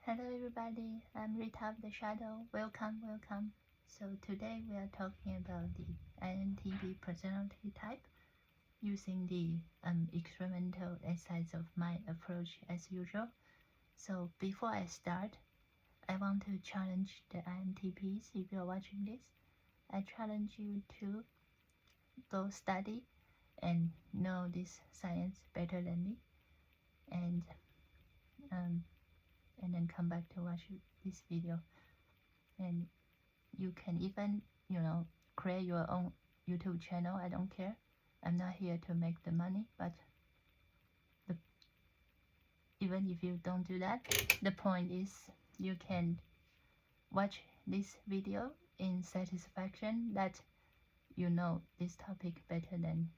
Hello everybody, I'm Rita of the Shadow. Welcome. So today we are talking about the INTP personality type using the experimental exercise of my approach as usual. So before I start, I want to challenge the INTPs. If you're watching this, I challenge you to go study and know this science better than me, and then come back to watch this video. And you can even, create your own YouTube channel. I don't care. I'm not here to make the money, but even if you don't do that, the point is you can watch this video in satisfaction that you know this topic better than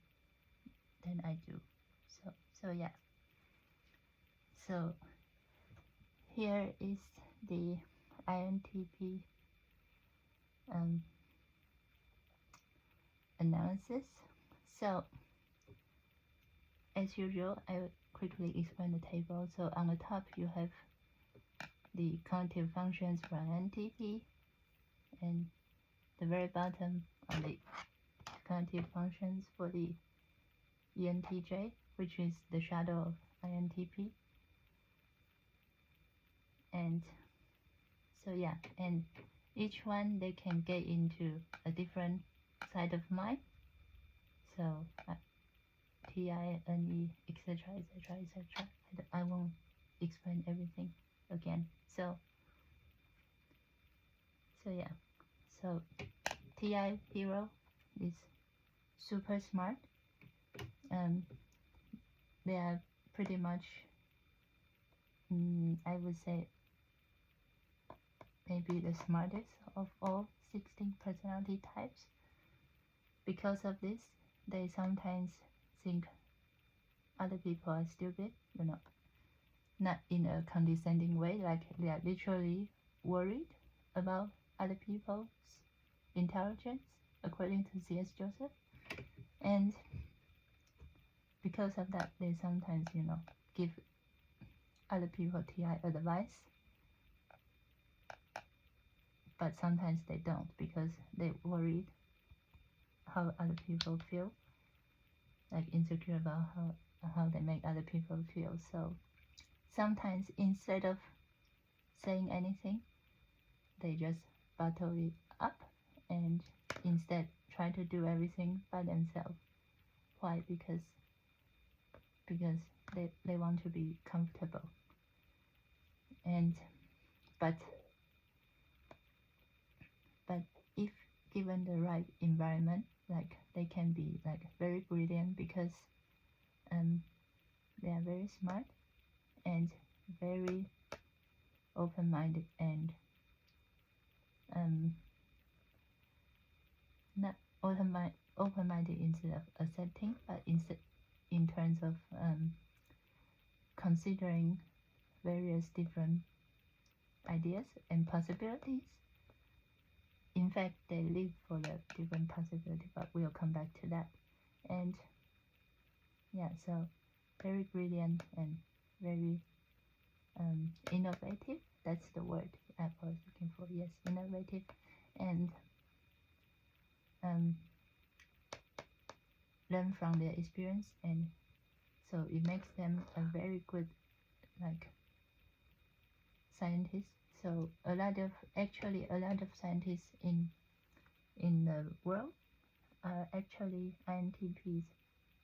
I do. So yeah. So here is the INTP analysis. So as usual, I will quickly explain the table. So on the top you have the cognitive functions for INTP, and the very bottom on the cognitive functions for the ENTJ, which is the shadow of INTP. And so yeah, and each one they can get into a different side of mind. So TINE, etc., etc., etc. I won't explain everything again. So yeah. So TI hero is super smart. They are pretty much, I would say, maybe the smartest of all 16 personality types. Because of this, they sometimes think other people are stupid, not in a condescending way, like they are literally worried about other people's intelligence, according to C.S. Joseph. And because of that, they sometimes, give other people TI advice, but sometimes they don't because they're worried how other people feel, like insecure about how they make other people feel. So sometimes instead of saying anything, they just bottle it up and instead try to do everything by themselves. Why? Because they want to be comfortable. And but if given the right environment, like they can be like very brilliant because they are very smart and very open-minded, and not open-minded instead of accepting, but instead in terms of considering various different ideas and possibilities. In fact, they live for the different possibilities, but we'll come back to that. And yeah, so very brilliant and very innovative. That's the word I was looking for. Yes, innovative. And learn from their experience, and so it makes them a very good scientist. So a lot of scientists in the world are actually INTPs.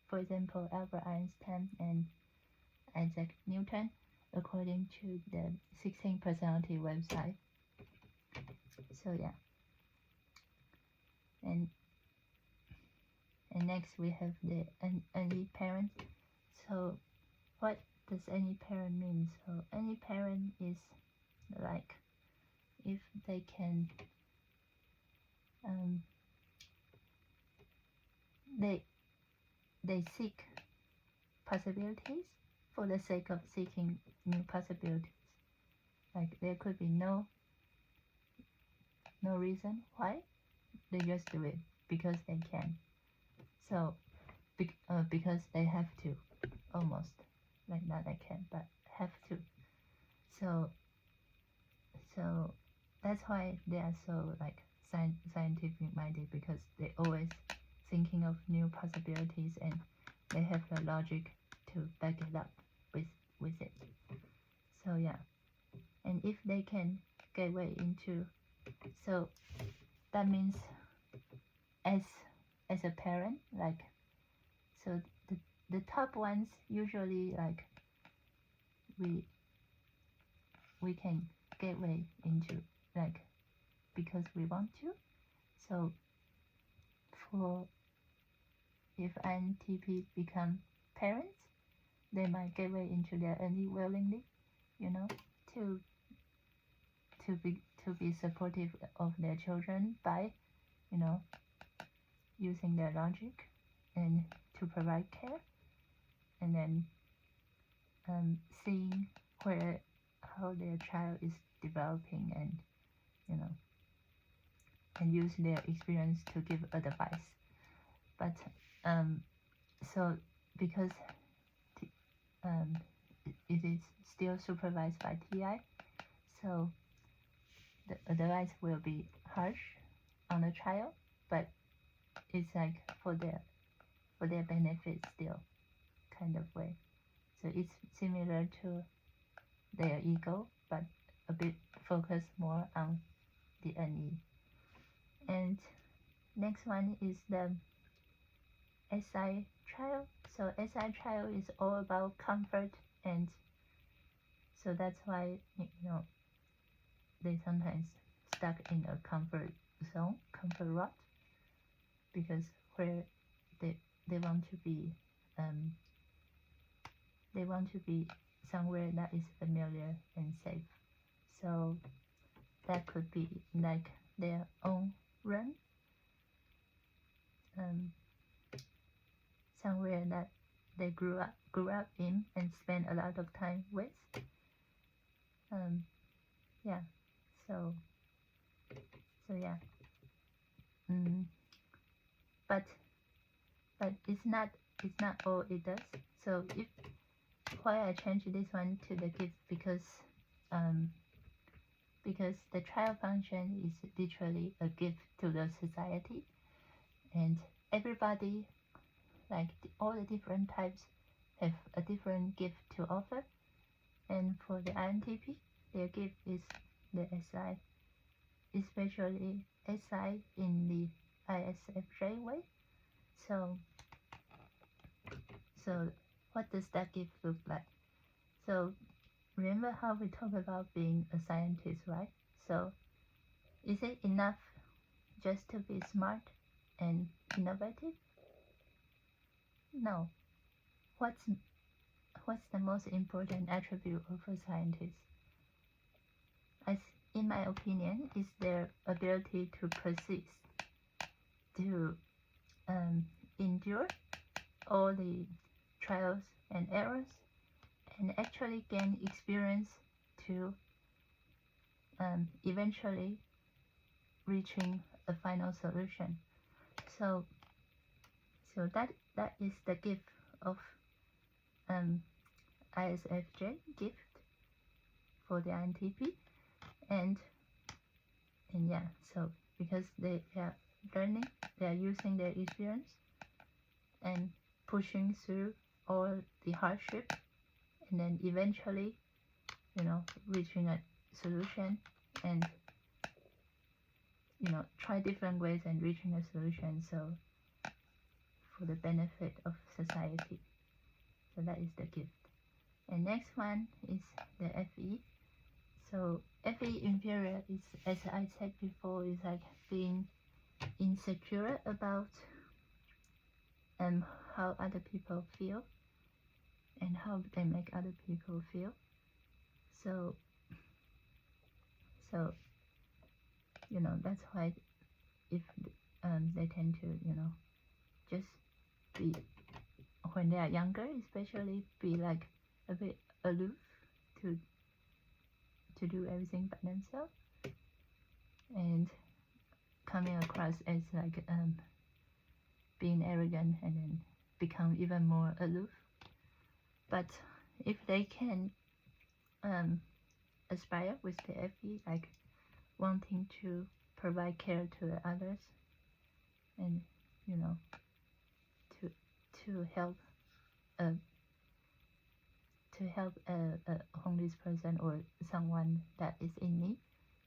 For example, Albert Einstein and Isaac Newton, according to the 16 personality website. So yeah. And next we have the any parent. So what does any parent mean? So any parent is like if they can they seek possibilities for the sake of seeking new possibilities. Like there could be no reason why, they just do it because they can. So because they have to, almost, like not they can but have to. So So that's why they are so like scientific minded, because they always thinking of new possibilities and they have the logic to back it up with it. So yeah, and if they can gateway into, so that means as a parent, like, so the top ones usually like we can gateway into, like, because we want to. So for if INTP become parents, they might gateway into their NE willingly, you know, to be supportive of their children by, you know, using their logic and to provide care, and then seeing how their child is developing, and you know, and use their experience to give advice. But so because it is still supervised by TI, so the advice will be harsh on the child, but it's like for their benefit still, kind of way. So it's similar to their ego, but a bit focused more on the NE. And next one is the SI child. So SI child is all about comfort, and so that's why, you know, they sometimes stuck in a comfort zone, comfort rut, because where they want to be somewhere that is familiar and safe. So that could be like their own room, somewhere that they grew up in and spent a lot of time with. Yeah. So yeah. But it's not all it does. So if why I changed this one to the gift, because the child function is literally a gift to the society, and everybody, like all the different types, have a different gift to offer. And for the INTP, their gift is the SI, especially SI in the ISFJ way. So what does that gift look like? So remember how we talked about being a scientist, right? So is it enough just to be smart and innovative? No. What's the most important attribute of a scientist? In my opinion, is their ability to persist, to endure all the trials and errors, and actually gain experience to eventually reaching a final solution. So that is the gift of ISFJ gift for the INTP, and yeah, so because they are learning, they are using their experience and pushing through all the hardship, and then eventually, you know, reaching a solution, and you know, try different ways and reaching a solution, so for the benefit of society. So that is the gift. And next one is the FE. So FE inferior is, as I said before, is like being insecure about how other people feel and how they make other people feel. So you know, that's why if they tend to, you know, just be, when they are younger especially, be like a bit aloof to do everything by themselves, and coming across as like being arrogant, and then become even more aloof. But if they can aspire with the FE, like wanting to provide care to the others, and you know, to help a homeless person or someone that is in need,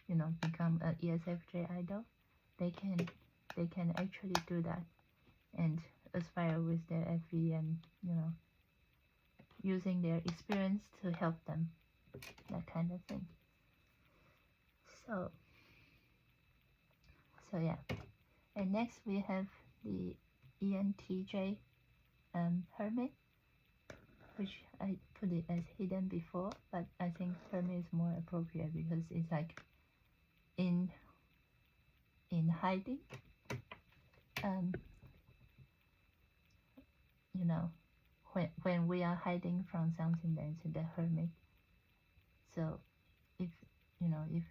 you know, become a ESFJ idol. They can actually do that and aspire with their FE, and you know, using their experience to help them, that kind of thing. So yeah. And next we have the ENTJ Hermit, which I put it as hidden before, but I think Hermit is more appropriate because it's like in hiding. You know, when we are hiding from something, then it's the Hermit. So if you know, if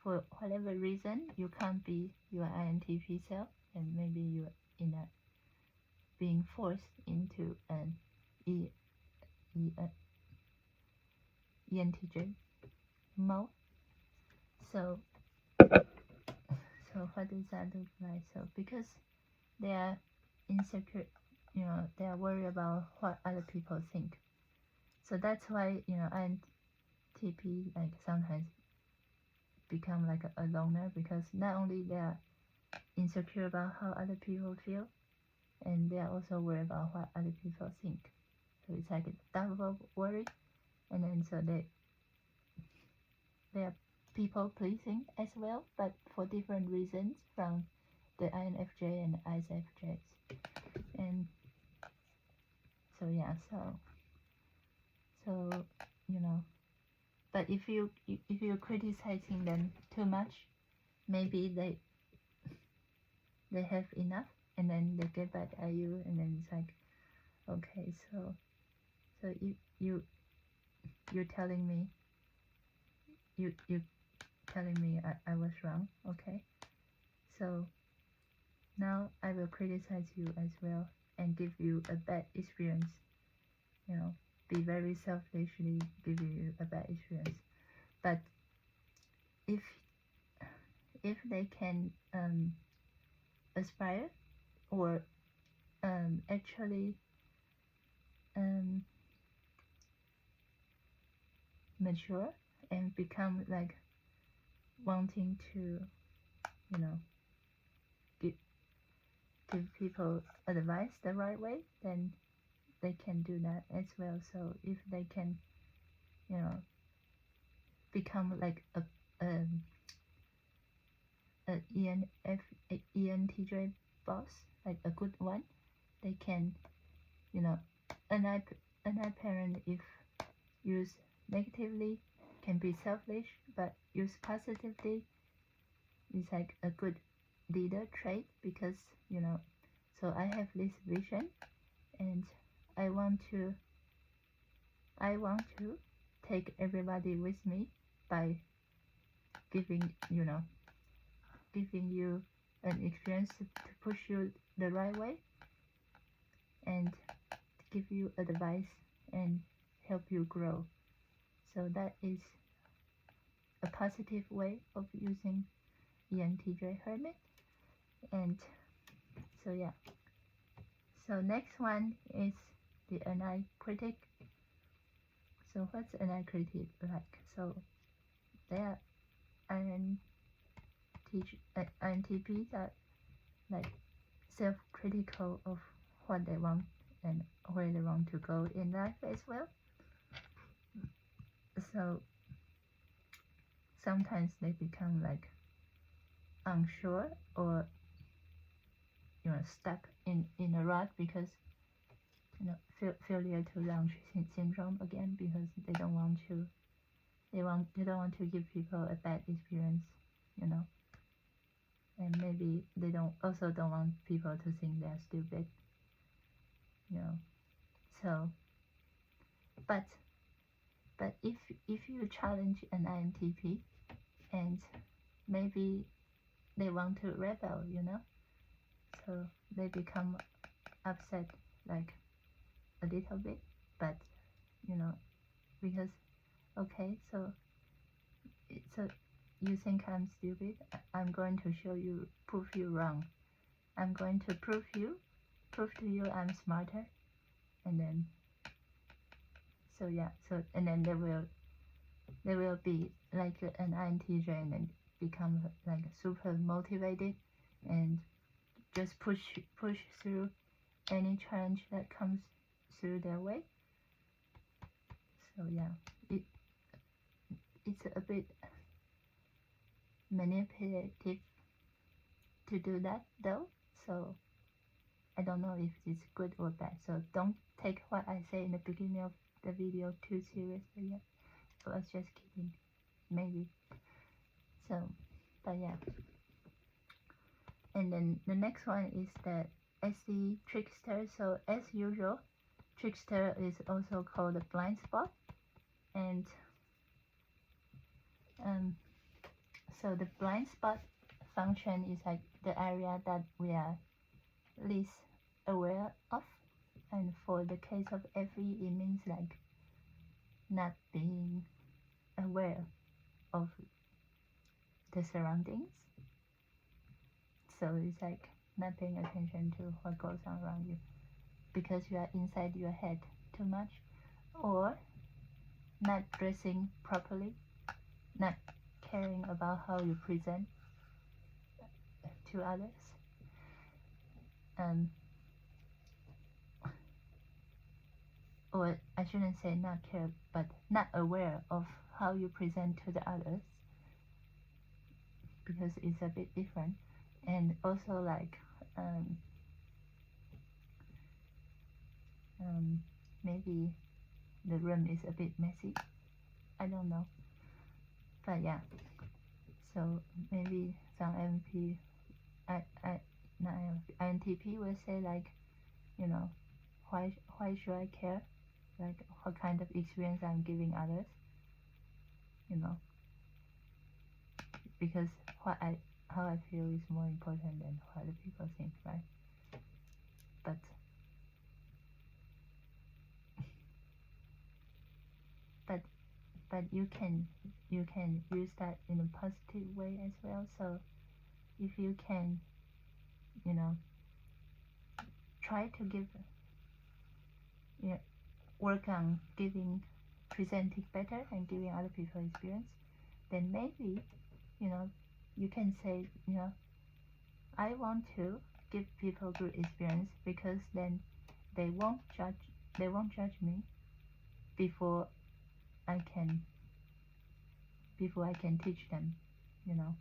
for whatever reason you can't be your INTP self, and maybe you're being forced into an ENTJ mode. So what does that look like? So because they are insecure, you know, they are worried about what other people think. So that's why, you know, INTP like sometimes become like a loner, because not only they are insecure about how other people feel, and they are also worried about what other people think. So it's like a double worry, and then so they are people pleasing as well, but for different reasons from the INFJ and ISFJs. And so yeah, so you know, but if you're criticizing them too much, maybe they have enough, and then they get back at you, and then it's like, okay, so you're telling me I was wrong, okay, so now I will criticize you as well and give you a bad experience, you know, be very selfishly give you a bad experience. But if they can aspire or actually mature and become like wanting to, you know, give people advice the right way, then they can do that as well. So if they can, you know, become like a ENTJ boss, like a good one, they can, you know, an parent if used negatively can be selfish, but used positively is like a good leader trait, because you know, so I have this vision and I want to take everybody with me by giving you an experience to push you the right way and give you advice and help you grow. So that is a positive way of using ENTJ Hermit. And so yeah, so next one is the NI critic. So what's NI critic like? So they are INTPs are like self-critical of what they want and where they want to go in life as well. So sometimes they become like unsure or, you know, stuck in a rut because, you know, failure to launch syndrome again, because they don't want to give people a bad experience, you know, and maybe they don't want people to think they're stupid, you know. So but if you challenge an INTP and maybe they want to rebel, you know, so they become upset like a little bit, but you know, because okay, so you think I'm stupid, I'm going to prove you wrong. I'm going to prove to you I'm smarter, and then so yeah, so and then they will be like an INTJ and then become like super motivated and just push through any challenge that comes through their way. So yeah, it's a bit manipulative to do that though, so I don't know if it's good or bad, so don't take what I say in the beginning of the video too seriously yet. I was just kidding, maybe. So, but yeah. And then the next one is the SE trickster. So as usual, trickster is also called a blind spot, and so the blind spot function is like the area that we are least aware of, and for the case of FE, it means like not being aware of the surroundings. So it's like not paying attention to what goes on around you because you are inside your head too much, or not dressing properly, not caring about how you present to others, or I shouldn't say not care, but not aware of how you present to the others, because it's a bit different. And also like maybe the room is a bit messy, I don't know, but yeah, so maybe some INTP will say like, you know, why should I care, like what kind of experience I'm giving others, you know, because how I feel is more important than what other people think, right? But you can use that in a positive way as well. So if you can, you know, try to work on presenting better and giving other people experience, then maybe, you know, you can say, you know, I want to give people good experience because then they won't judge me before I can teach them, you know,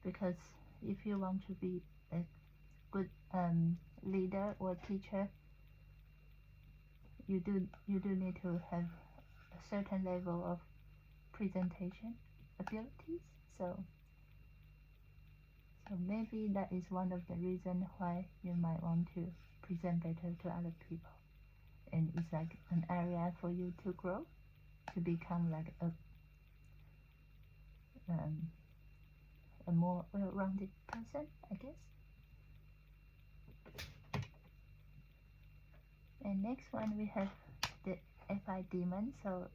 because if you want to be a good leader or teacher, you do need to have a certain level of presentation abilities. So maybe that is one of the reasons why you might want to present better to other people, and it's like an area for you to grow, to become like a more well-rounded person, I guess. And next one we have the FI demon. So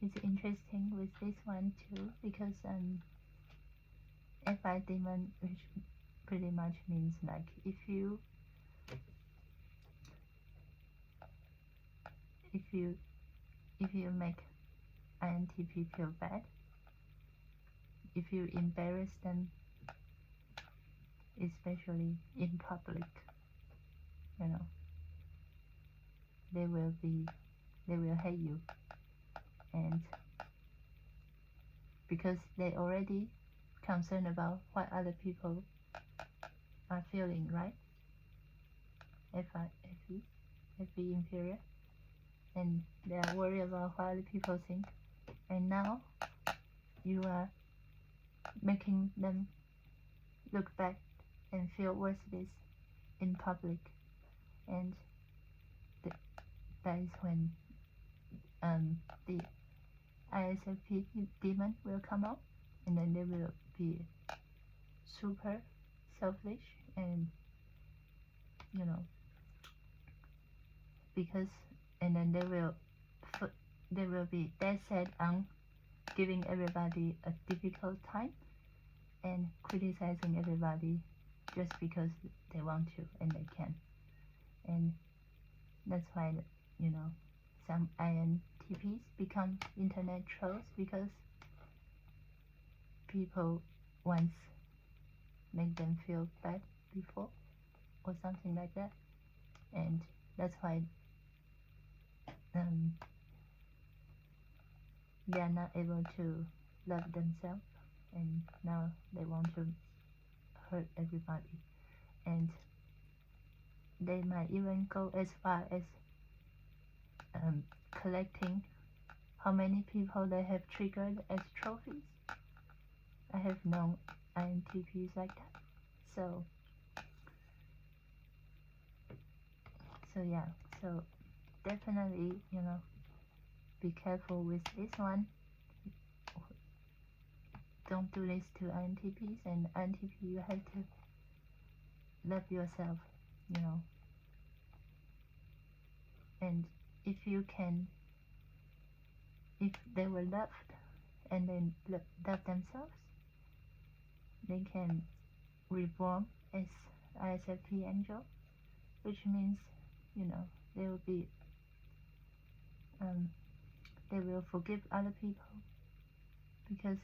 it's interesting with this one too, because FI demon, which pretty much means like if you make INTP feel bad, if you embarrass them, especially in public, you know, they will hate you, and because they already concerned about what other people are feeling, right? FE inferior, and they are worried about what other people think, and now you are making them look back and feel worthless in public, and that is when the ISFP demon will come out, and then they will be super selfish, and you know, because, and then they will will be dead set on giving everybody a difficult time and criticizing everybody just because they want to and they can. And that's why, you know, some INTPs become internet trolls, because people once make them feel bad before or something like that, and that's why they are not able to love themselves, and now they want to hurt everybody. And they might even go as far as collecting how many people they have triggered as trophies. I have known INTPs like that. So yeah, so definitely, you know, be careful with this one. Don't do this to INTPs, and INTP, you have to love yourself, you know. And if you can, if they were loved and then love themselves, they can reborn as ISFP angel, which means, you know, they will be they will forgive other people, because,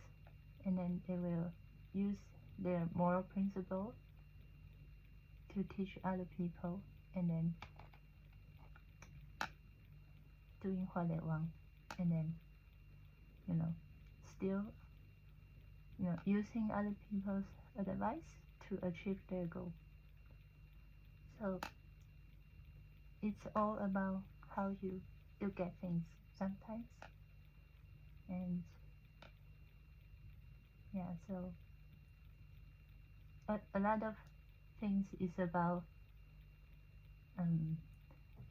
and then they will use their moral principle to teach other people, and then doing what they want, and then, you know, still, you know, using other people's advice to achieve their goal. So it's all about how you look at things sometimes. And yeah, so a lot of things is about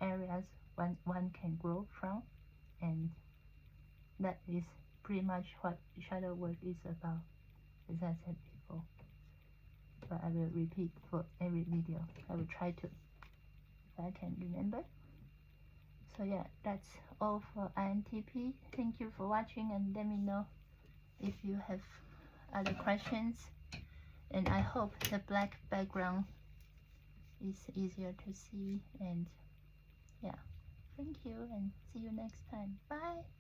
areas one can grow from, and that is pretty much what shadow work is about, as I said before. But I will repeat for every video. I will try to, if I can remember. So yeah, that's all for INTP. Thank you for watching, and let me know if you have other questions. And I hope the black background is easier to see. And yeah, thank you, and see you next time. Bye.